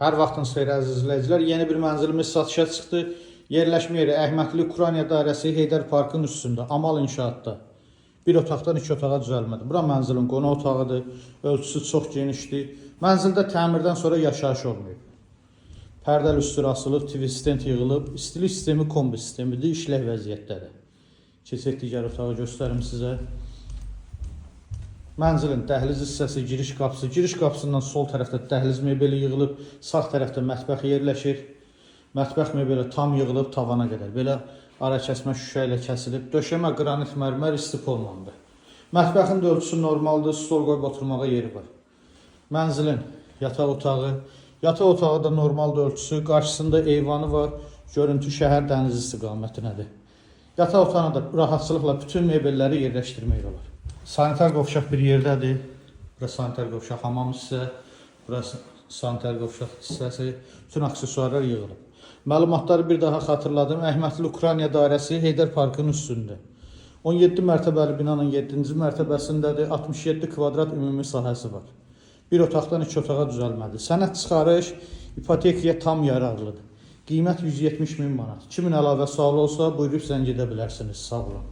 Hər vaxtınız xeyir əziz izləyicilər. Yeni bir mənzilimiz satışa çıxdı. Yerləşmə yeri Əhmədli Ukrayna dairəsi Heydər Parkın üstündə, Amal inşaatda. Bir otaqdan 2 otağa düzəlmədir. Bura mənzilin qonaq otağıdır. Ölçüsü çox genişdir. Mənzildə təmirdən sonra yaşayış olmayıb. Pərdəli üstü asılıb, TV stent yığılıb. İstilik sistemi kombi sistemidir, işlək vəziyyətdədir. Keçək digər otağı göstərim sizə. Mənzilin dəhliz hissəsi, giriş qapısı. Giriş qapısından sol tərəfdə dəhliz mebeli yığılıb, sağ tərəfdə mətbəx yerləşir. Mətbəx mebeli tam yığılıb tavana qədər. Belə ara kəsmə şüşə ilə kəsilib. Döşəmə qranit mərmər istif olmalıdır. Mətbəxin də ölçüsü normaldır, stol qoyub oturmağa yeri var. Mənzilin yataq otağı. Yataq otağı da normaldır ölçüsü. Qarşısında eyvanı var. Görüntü şəhər dəniz istiqamətindədir. Yataq otağına da rahatçılıqla bütün mebelləri yerləşdirmək olar. Sanitar qovşaq bir yerdədir. Burası sanitar qovşaq hamam hissə. Burası sanitar qovşaq hissəsi. Bütün aksesuarlar yığılıb. Məlumatları bir daha xatırladım. Əhmədli Ukrayna dairəsi Heydər Parkın üstündə. 17 mərtəbəli binanın 7-ci mərtəbəsindədir. 67 kvadrat ümumi sahəsi var. Bir otaqdan 2 otağa düzəlmədir. Sənəd çıxarış ipotekaya tam yararlıdır. Qiymət 170 min manat. Kimin əlavə sualı olsa buyurub zəng edə bilərsiniz. Sağ olun.